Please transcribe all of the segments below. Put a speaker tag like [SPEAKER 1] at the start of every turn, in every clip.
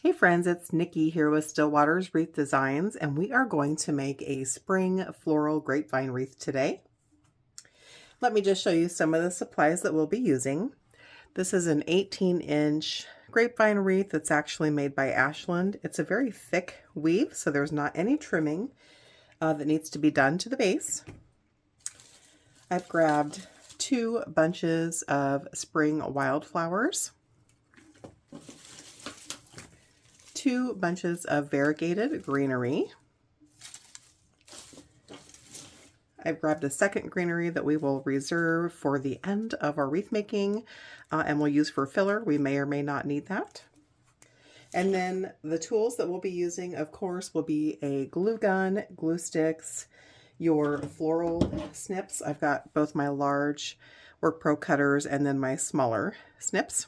[SPEAKER 1] Hey friends, it's Nikki here with Stillwater's Wreath Designs, and we are going to make a spring floral grapevine wreath today. Let me just show you some of the supplies that we'll be using. This is an 18-inch grapevine wreath that's actually made by Ashland. It's a very thick weave, so there's not any trimming that needs to be done to the base. I've grabbed 2 bunches of spring wildflowers, 2 bunches of variegated greenery. I've grabbed a second greenery that we will reserve for the end of our wreath making and we'll use for filler. We may or may not need that. And then the tools that we'll be using, of course, will be a glue gun, glue sticks, your floral snips. I've got both my large Work Pro cutters and then my smaller snips.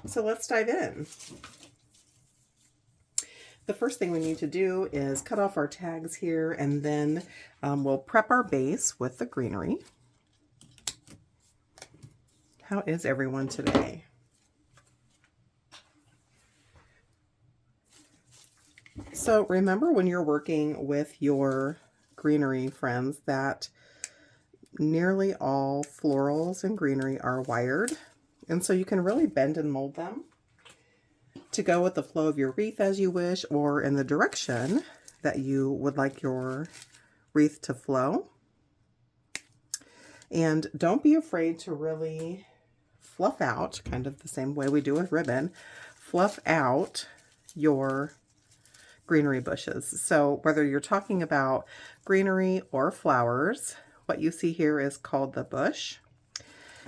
[SPEAKER 1] So let's dive in. The first thing we need to do is cut off our tags here, and then we'll prep our base with the greenery. How is everyone today? So remember when you're working with your greenery friends that nearly all florals and greenery are wired, and so you can really bend and mold them to go with the flow of your wreath as you wish, or in the direction that you would like your wreath to flow. And don't be afraid to really fluff out, kind of the same way we do with ribbon, fluff out your greenery bushes. So whether you're talking about greenery or flowers, what you see here is called the bush.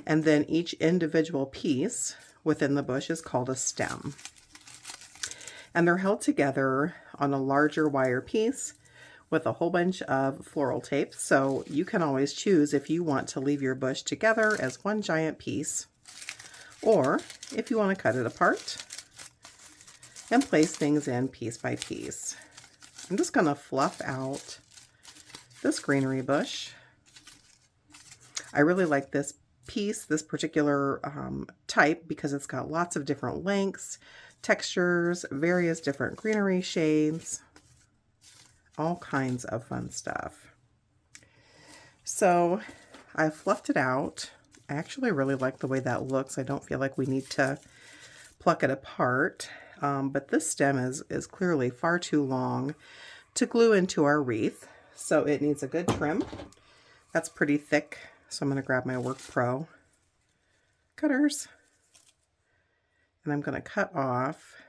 [SPEAKER 1] And then each individual piece within the bush is called a stem. And they're held together on a larger wire piece with a whole bunch of floral tape. So you can always choose if you want to leave your bush together as one giant piece, or if you want to cut it apart and place things in piece by piece. I'm just going to fluff out this greenery bush. I really like this piece, this particular type, because it's got lots of different lengths, textures, various different greenery shades, all kinds of fun stuff. So I fluffed it out. I actually really like the way that looks. I don't feel like we need to pluck it apart, but this stem is clearly far too long to glue into our wreath, so it needs a good trim. That's pretty thick, so I'm going to grab my Work Pro cutters. And I'm going to cut off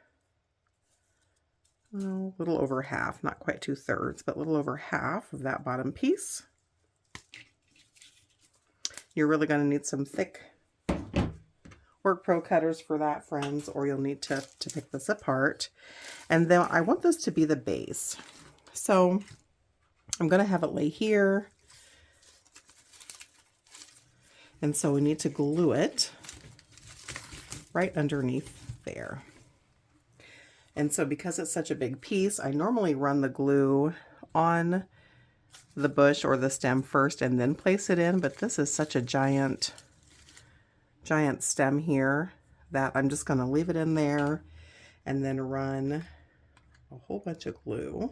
[SPEAKER 1] a little over half, not quite 2/3, but a little over half of that bottom piece. You're really going to need some thick Work Pro cutters for that, friends, or you'll need to pick this apart. And then I want this to be the base. So I'm going to have it lay here. And so we need to glue it right underneath there. And so because it's such a big piece, I normally run the glue on the bush or the stem first and then place it in, but this is such a giant stem here that I'm just going to leave it in there and then run a whole bunch of glue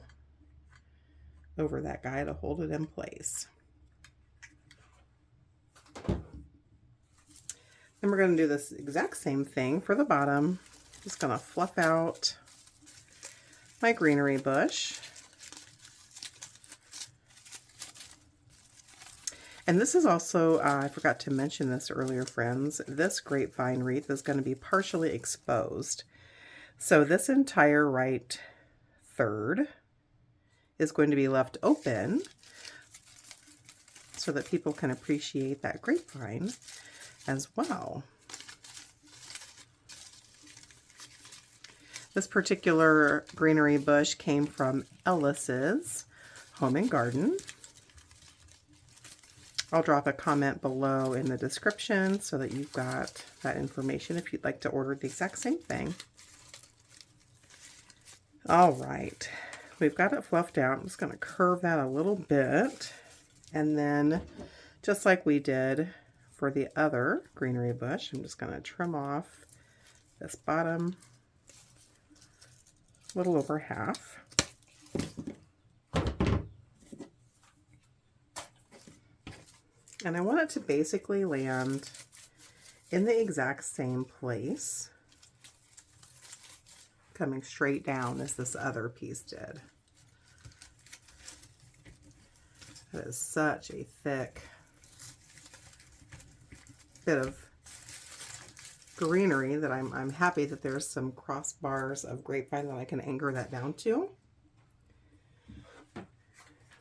[SPEAKER 1] over that guy to hold it in place. Then we're going to do this exact same thing for the bottom. Just going to fluff out my greenery bush. And this is also, I forgot to mention this earlier, friends, this grapevine wreath is going to be partially exposed. So this entire right third is going to be left open so that people can appreciate that grapevine as well. This particular greenery bush came from Ellis's Home Garden. I'll drop a comment below in the description so that you've got that information if you'd like to order the exact same thing. All right, we've got it fluffed out. I'm just going to curve that a little bit, and then just like we did for the other greenery bush, I'm just going to trim off this bottom a little over half. And I want it to basically land in the exact same place, coming straight down as this other piece did. That is such a thick bit of greenery that I'm happy that there's some crossbars of grapevine that I can anchor that down to.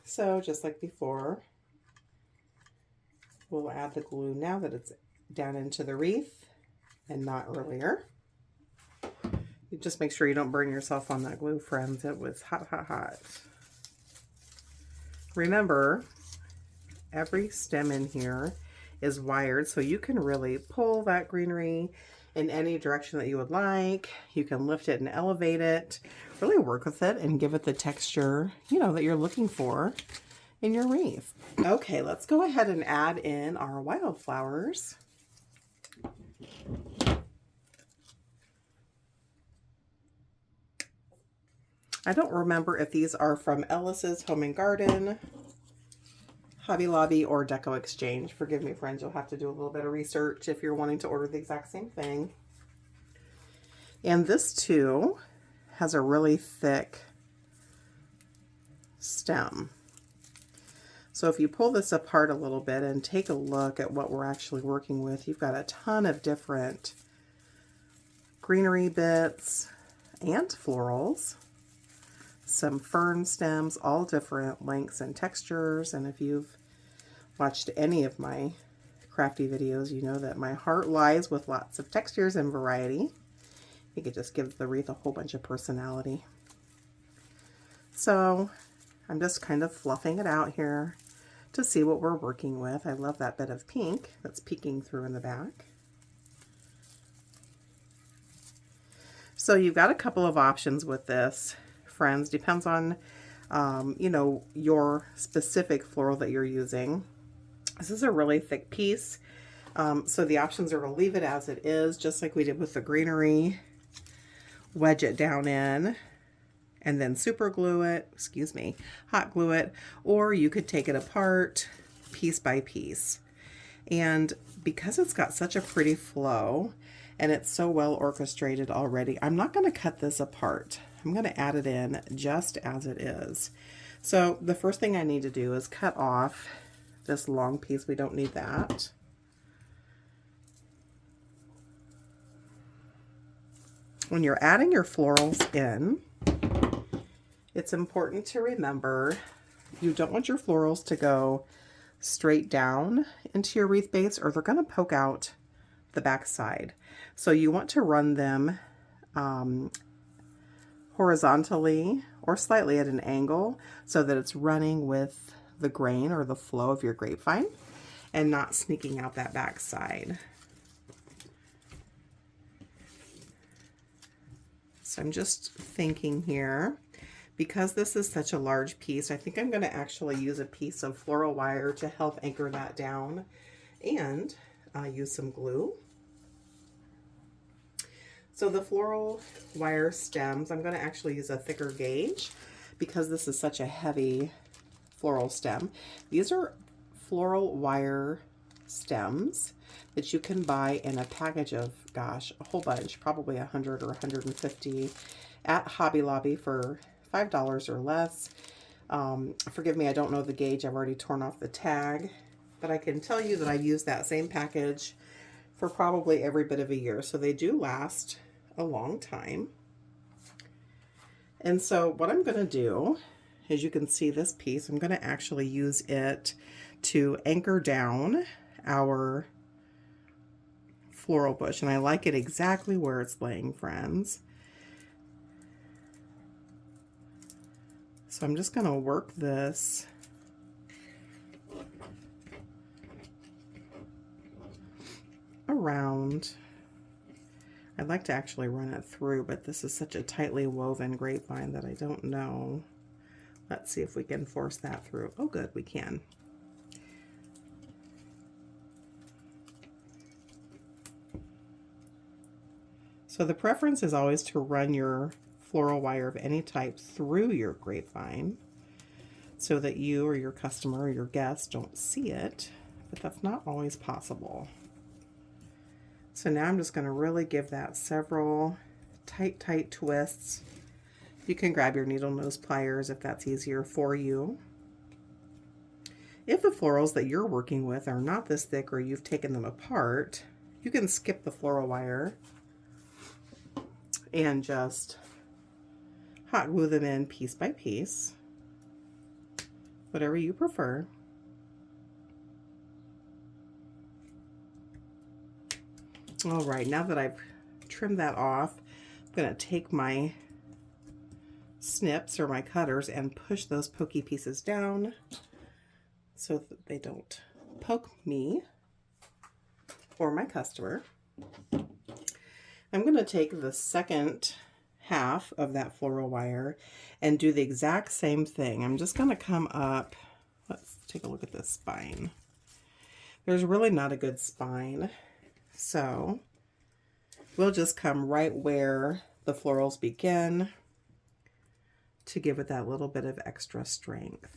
[SPEAKER 1] So just like before, we'll add the glue now that it's down into the wreath and not earlier. You just make sure you don't burn yourself on that glue, friends. It was hot, hot, hot. Remember, every stem in here is wired, so you can really pull that greenery in any direction that you would like. You can lift it and elevate it, really work with it and give it the texture, you know, that you're looking for in your wreath. Okay, let's go ahead and add in our wildflowers. I don't remember if these are from Ellis's Home Garden, Hobby Lobby, or Deco Exchange. Forgive me, friends, you'll have to do a little bit of research if you're wanting to order the exact same thing. And this too has a really thick stem. So if you pull this apart a little bit and take a look at what we're actually working with, you've got a ton of different greenery bits and florals, some fern stems, all different lengths and textures. And if you've watched any of my crafty videos, you know that my heart lies with lots of textures and variety. I think it just gives the wreath a whole bunch of personality. So I'm just kind of fluffing it out here to see what we're working with. I love that bit of pink that's peeking through in the back. So you've got a couple of options with this, friends. Depends on, you know, your specific floral that you're using. This is a really thick piece. So the options are to leave it as it is, just like we did with the greenery, wedge it down in, and then super glue it, hot glue it, or you could take it apart piece by piece. And because it's got such a pretty flow and it's so well orchestrated already, I'm not going to cut this apart. I'm going to add it in just as it is. So the first thing I need to do is cut off this long piece. We don't need that. When you're adding your florals in, it's important to remember you don't want your florals to go straight down into your wreath base, or they're going to poke out the back side. So you want to run them horizontally or slightly at an angle so that it's running with the grain or the flow of your grapevine and not sneaking out that back side. So I'm just thinking here, because this is such a large piece, I think I'm going to actually use a piece of floral wire to help anchor that down, and use some glue. So the floral wire stems, I'm going to actually use a thicker gauge because this is such a heavy floral stem. These are floral wire stems that you can buy in a package of, gosh, a whole bunch, probably 100 or 150 at Hobby Lobby for $5 or less. Forgive me, I don't know the gauge. I've already torn off the tag, but I can tell you that I've used that same package for probably every bit of a year. So they do last a long time. And so what I'm going to do, as you can see this piece, I'm going to actually use it to anchor down our floral bush. And I like it exactly where it's laying, friends. So I'm just going to work this around. I'd like to actually run it through, but this is such a tightly woven grapevine that I don't know. Let's see if we can force that through. Oh, good, we can. So the preference is always to run your floral wire of any type through your grapevine so that you or your customer or your guest don't see it, but that's not always possible. So now I'm just going to really give that several tight twists. You can grab your needle nose pliers if that's easier for you. If the florals that you're working with are not this thick or you've taken them apart, you can skip the floral wire and just hot glue them in piece by piece, whatever you prefer. All right, now that I've trimmed that off, I'm going to take my snips or my cutters and push those pokey pieces down so that they don't poke me or my customer. I'm going to take the second half of that floral wire and do the exact same thing. I'm just going to come up. Let's take a look at this spine. There's really not a good spine, so we'll just come right where the florals begin to give it that little bit of extra strength.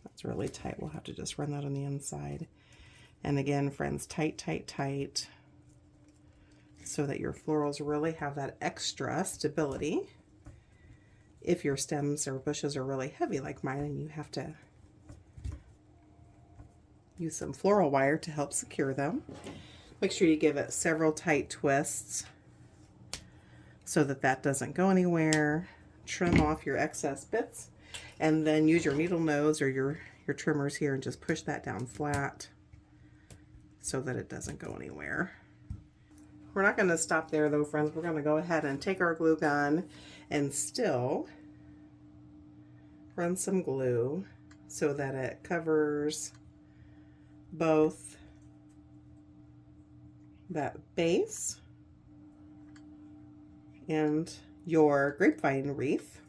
[SPEAKER 1] That's really tight. We'll have to just run that on the inside. And again, friends, tight, so that your florals really have that extra stability. If your stems or bushes are really heavy like mine and you have to use some floral wire to help secure them, make sure you give it several tight twists so that that doesn't go anywhere. Trim off your excess bits and then use your needle nose or your trimmers here and just push that down flat so that it doesn't go anywhere. We're not going to stop there though, friends. We're going to go ahead and take our glue gun and still run some glue so that it covers both that base and your grapevine wreath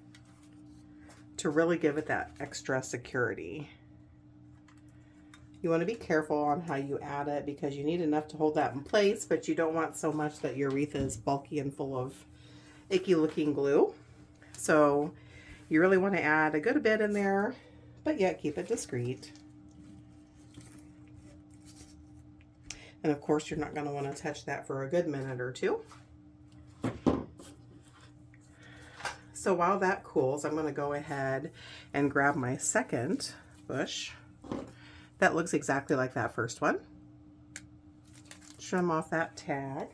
[SPEAKER 1] to really give it that extra security. You want to be careful on how you add it because you need enough to hold that in place, but you don't want so much that your wreath is bulky and full of icky looking glue. So you really want to add a good bit in there, but yet keep it discreet. And of course, you're not going to want to touch that for a good minute or two. So while that cools, I'm going to go ahead and grab my second bush that looks exactly like that first one. Trim off that tag.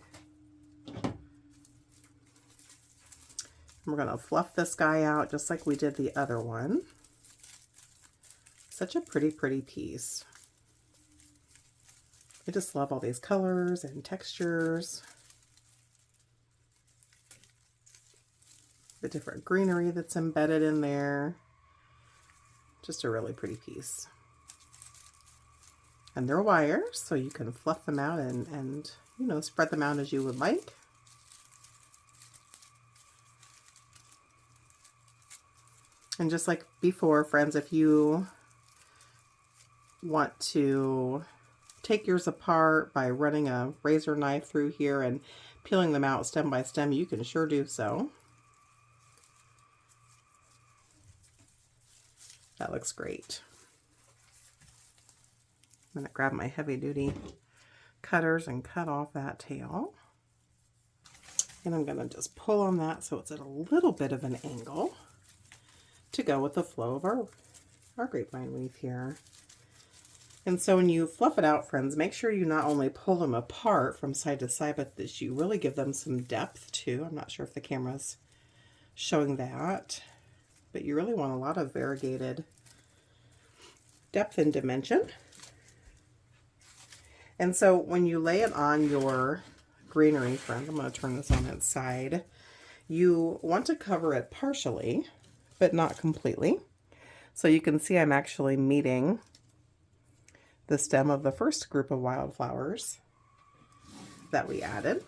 [SPEAKER 1] We're going to fluff this guy out just like we did the other one. Such a pretty piece. I just love all these colors and textures. The different greenery that's embedded in there. Just a really pretty piece. And they're wires, so you can fluff them out and you know, spread them out as you would like. And just like before, friends, if you want to take yours apart by running a razor knife through here and peeling them out stem by stem, you can sure do so. That looks great. I'm going to grab my heavy duty cutters and cut off that tail. And I'm going to just pull on that so it's at a little bit of an angle to go with the flow of our grapevine wreath here. And so when you fluff it out, friends, make sure you not only pull them apart from side to side, but that you really give them some depth too. I'm not sure if the camera's showing that, but you really want a lot of variegated depth and dimension. And so when you lay it on your greenery, friends, I'm going to turn this on its side, you want to cover it partially, but not completely. So you can see I'm actually meeting the stem of the first group of wildflowers that we added.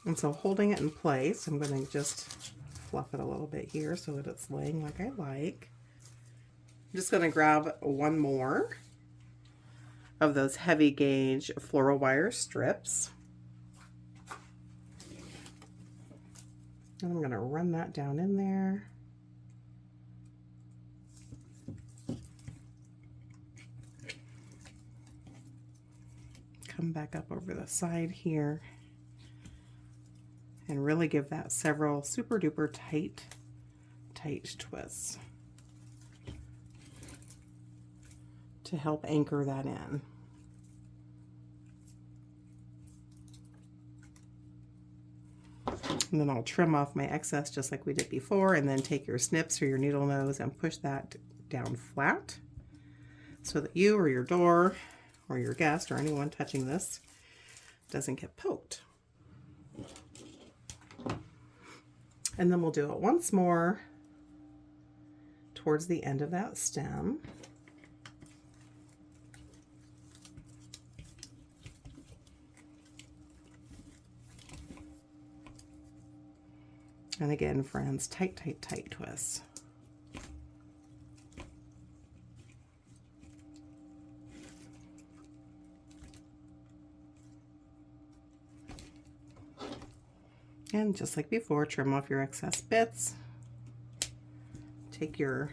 [SPEAKER 1] And so holding it in place, I'm going to just fluff it a little bit here so that it's laying like I like. I'm just going to grab one more of those heavy gauge floral wire strips. And I'm going to run that down in there. Come back up over the side here and really give that several super duper tight twists to help anchor that in. And then I'll trim off my excess just like we did before, and then take your snips or your needle nose and push that down flat so that you or your door or your guest or anyone touching this doesn't get poked. And then we'll do it once more towards the end of that stem. And again, friends, tight twists. And just like before, trim off your excess bits. Take your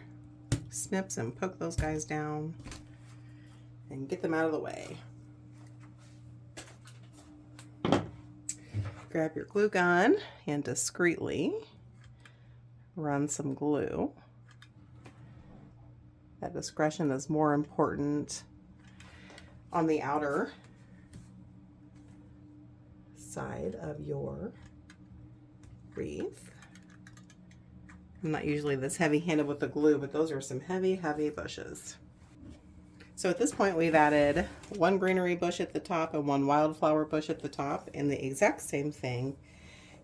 [SPEAKER 1] snips and poke those guys down and get them out of the way. Grab your glue gun and discreetly run some glue. That discretion is more important on the outer side of your wreath. I'm not usually this heavy-handed with the glue, but those are some heavy bushes. So at this point, we've added one greenery bush at the top and one wildflower bush at the top, and the exact same thing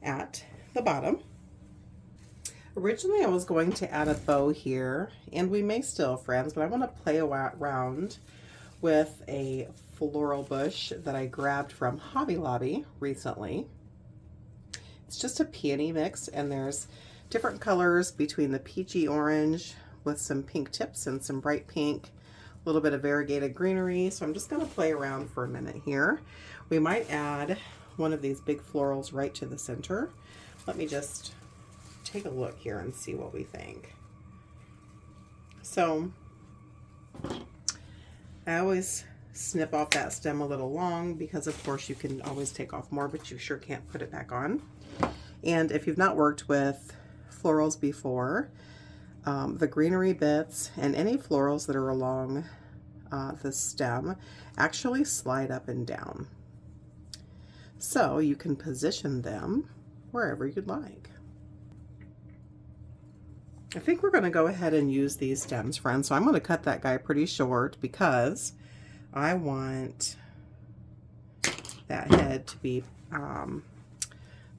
[SPEAKER 1] at the bottom. Originally, I was going to add a bow here, and we may still, friends, but I want to play around with a floral bush that I grabbed from Hobby Lobby recently. It's just a peony mix, and there's different colors between the peachy orange with some pink tips and some bright pink, a little bit of variegated greenery. So I'm just going to play around for a minute here. We might add one of these big florals right to the center. Let me just take a look here and see what we think. So I always snip off that stem a little long because of course you can always take off more, but you sure can't put it back on. And if you've not worked with florals before, the greenery bits and any florals that are along the stem actually slide up and down. So you can position them wherever you'd like. I think we're going to go ahead and use these stems, friends. So I'm going to cut that guy pretty short because I want that head to be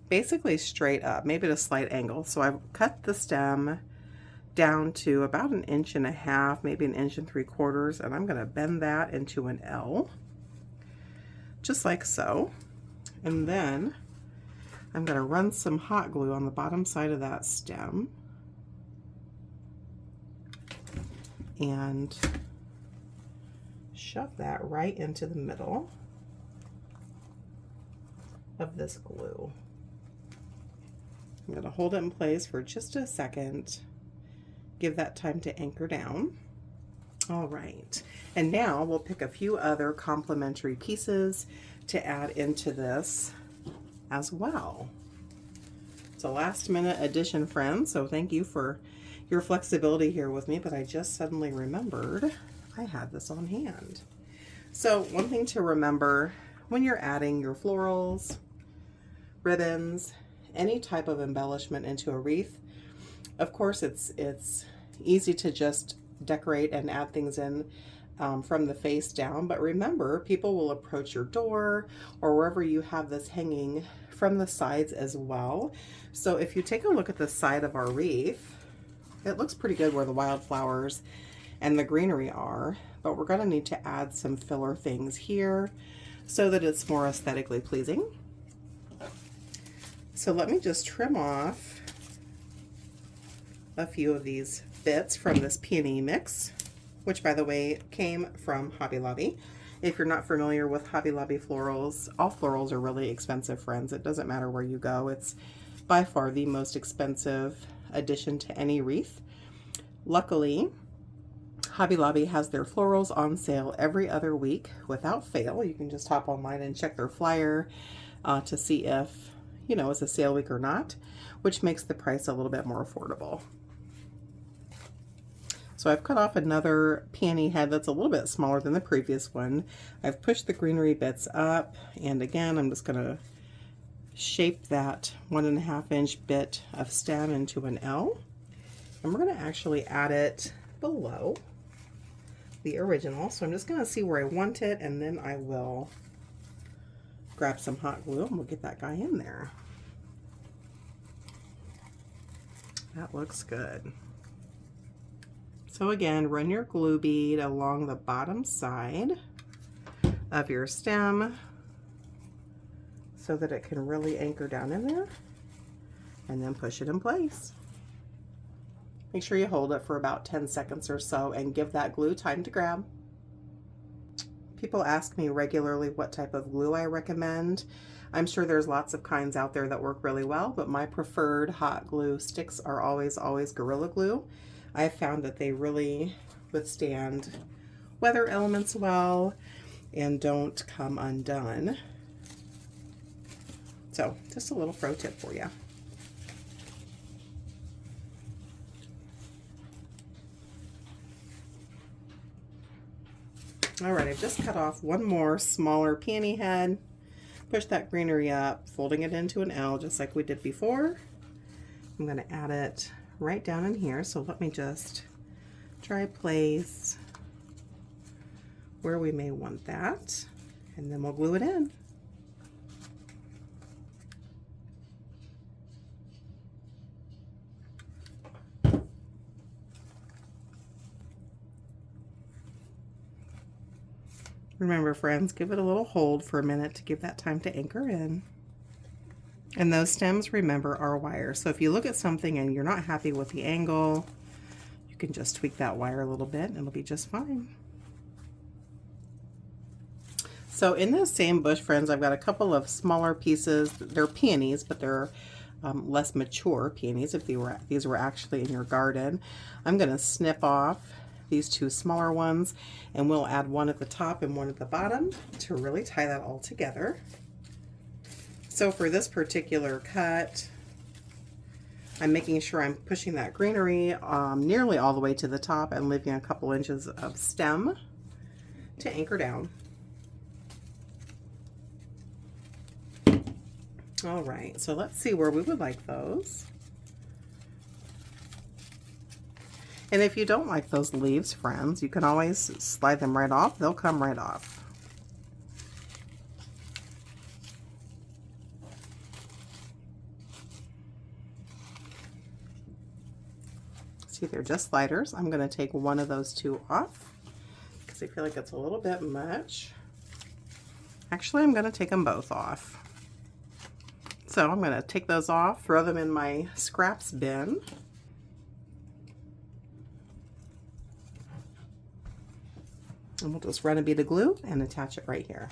[SPEAKER 1] basically straight up, maybe at a slight angle. So I've cut the stem down to about 1.5 inches, maybe 1 3/4 inches, and I'm going to bend that into an L, just like so. And then I'm going to run some hot glue on the bottom side of that stem and shove that right into the middle of this glue. I'm going to hold it in place for just a second, give that time to anchor down. All right, and now we'll pick a few other complementary pieces to add into this as well. It's a last minute addition, friends, so thank you for your flexibility here with me, but I just suddenly remembered I had this on hand. So one thing to remember when you're adding your florals, ribbons, any type of embellishment into a wreath, of course it's easy to just decorate and add things in from the face down, but remember, people will approach your door or wherever you have this hanging from the sides as well. So if you take a look at the side of our wreath, it looks pretty good where the wildflowers and the greenery are, but we're going to need to add some filler things here so that it's more aesthetically pleasing. So let me just trim off a few of these bits from this peony mix, which by the way came from Hobby Lobby. If you're not familiar with Hobby Lobby florals, all florals are really expensive, friends. It doesn't matter where you go. It's by far the most expensive addition to any wreath. Luckily, Hobby Lobby has their florals on sale every other week without fail. You can just hop online and check their flyer to see if, you know, it's a sale week or not, which makes the price a little bit more affordable. So I've cut off another peony head that's a little bit smaller than the previous one. I've pushed the greenery bits up, and again, I'm just going to shape that 1.5 inch bit of stem into an L. And we're going to actually add it below the original. So I'm just going to see where I want it, and then I will grab some hot glue and we'll get that guy in there. That looks good. So again, run your glue bead along the bottom side of your stem so that it can really anchor down in there, and then push it in place. Make sure you hold it for about 10 seconds or so and give that glue time to grab. People ask me regularly what type of glue I recommend. I'm sure there's lots of kinds out there that work really well, but my preferred hot glue sticks are always Gorilla Glue. I've found that they really withstand weather elements well and don't come undone. So just a little pro tip for you. All right, I've just cut off one more smaller peony head. Push that greenery up, folding it into an L just like we did before. I'm going to add it right down in here, so let me just try place where we may want that, and then we'll glue it in. Remember, friends, give it a little hold for a minute to give that time to anchor in. And those stems, remember, are wire. So if you look at something and you're not happy with the angle, you can just tweak that wire a little bit and it'll be just fine. So in this same bush, friends, I've got a couple of smaller pieces. They're peonies, but they're less mature peonies if these were actually in your garden. I'm going to snip off these two smaller ones, and we'll add one at the top and one at the bottom to really tie that all together. So for this particular cut, I'm making sure I'm pushing that greenery nearly all the way to the top and leaving a couple inches of stem to anchor down. All right, so let's see where we would like those. And if you don't like those leaves, friends, you can always slide them right off. They'll come right off. See, they're just sliders. I'm going to take one of those two off because I feel like it's a little bit much. Actually, I'm going to take them both off. So I'm going to take those off, throw them in my scraps bin. And we'll just run a bead of glue and attach it right here.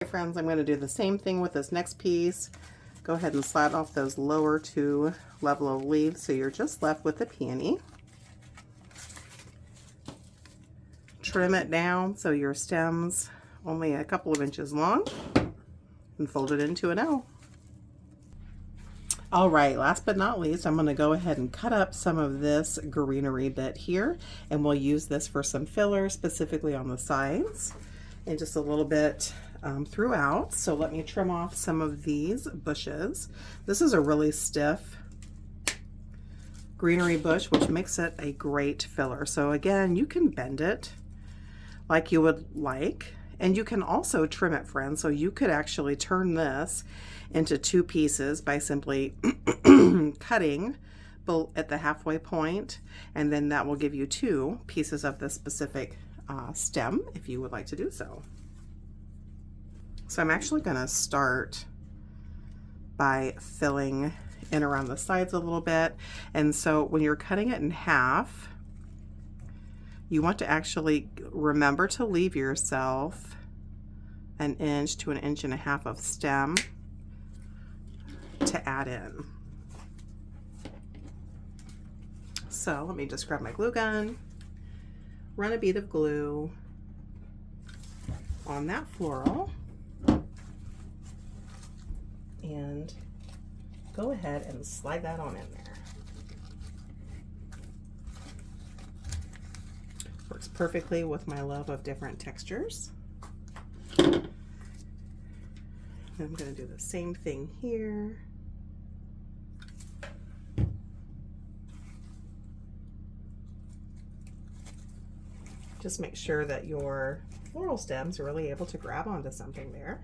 [SPEAKER 1] Okay, friends, I'm going to do the same thing with this next piece. Go ahead and slide off those lower two level of leaves so you're just left with the peony. Trim it down so your stem's only a couple of inches long and fold it into an L. All right, last but not least, I'm going to go ahead and cut up some of this greenery bit here, and we'll use this for some filler, specifically on the sides, and just a little bit throughout. So let me trim off some of these bushes. This is a really stiff greenery bush, which makes it a great filler. So again, you can bend it like you would like, and you can also trim it, friends. So you could actually turn this into two pieces by simply cutting at the halfway point, and then that will give you two pieces of the specific stem if you would like to do so. So I'm actually going to start by filling and around the sides a little bit. And so when you're cutting it in half, you want to actually remember to leave yourself an inch to an inch and a half of stem to add in. So let me just grab my glue gun, run a bead of glue on that floral, and go ahead and slide that on in there. Works perfectly with my love of different textures. And I'm going to do the same thing here. Just make sure that your floral stems are really able to grab onto something there.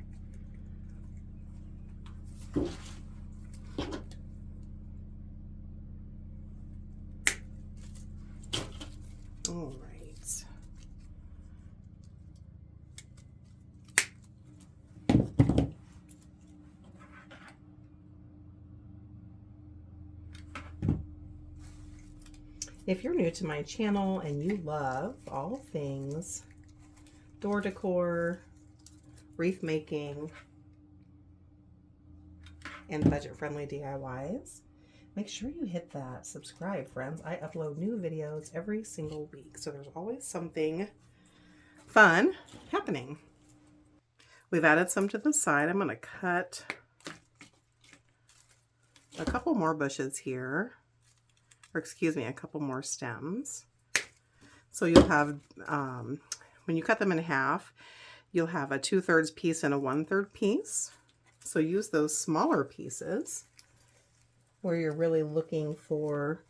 [SPEAKER 1] All right. If you're new to my channel and you love all things door decor, wreath making, and budget-friendly DIYs, make sure you hit that subscribe, friends. I upload new videos every single week, so there's always something fun happening. We've added some to the side. I'm going to cut a couple more bushes here, or excuse me, a couple more stems. So you'll have, when you cut them in half, you'll have a 2/3 piece and a 1/3 piece. So use those smaller pieces where you're really looking for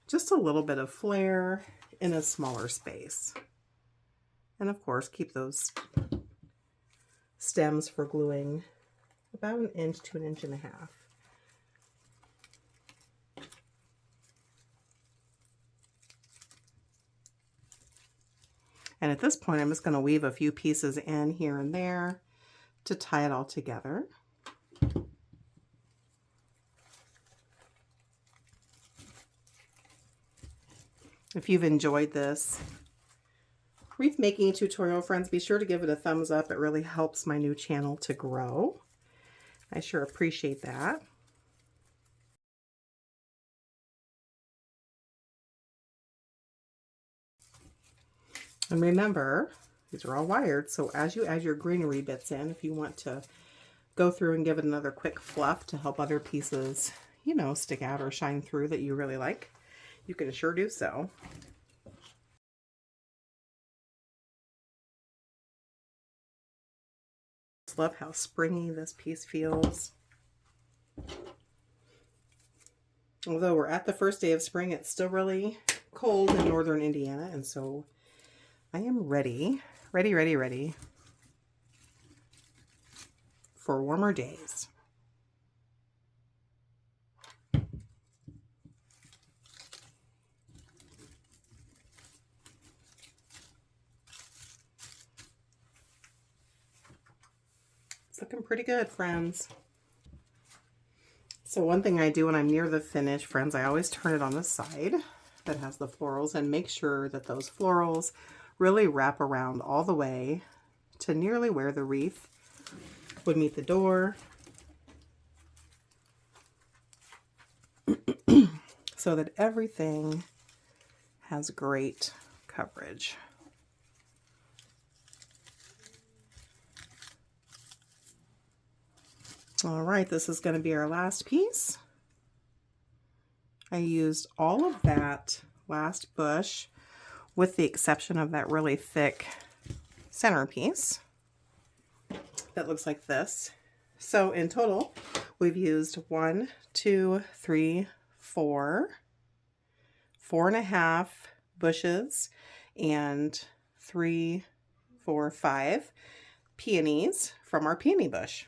[SPEAKER 1] just a little bit of flair in a smaller space. And of course, keep those stems for gluing about an inch to an inch and a half. And at this point, I'm just going to weave a few pieces in here and there to tie it all together. If you've enjoyed this wreath making tutorial, friends, be sure to give it a thumbs up. It really helps my new channel to grow. I sure appreciate that. And remember, these are all wired, so as you add your greenery bits in, if you want to go through and give it another quick fluff to help other pieces, you know, stick out or shine through that you really like, you can sure do so. I love how springy this piece feels. Although we're at the first day of spring, it's still really cold in northern Indiana, and so I am ready for warmer days. It's looking pretty good, friends. So one thing I do when I'm near the finish, friends, I always turn it on the side that has the florals and make sure that those florals really wrap around all the way to nearly where the wreath would meet the door, so that everything has great coverage. All right, this is going to be our last piece. I used all of that last bush with the exception of that really thick centerpiece that looks like this. So in total, we've used 1, 2, 3, 4, 4.5 bushes and 3, 4, 5 peonies from our peony bush.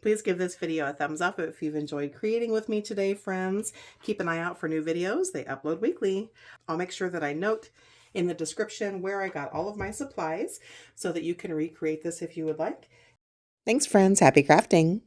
[SPEAKER 1] Please give this video a thumbs up if you've enjoyed creating with me today, friends. Keep an eye out for new videos. They upload weekly. I'll make sure that I note in the description where I got all of my supplies so that you can recreate this if you would like. Thanks, friends. Happy crafting.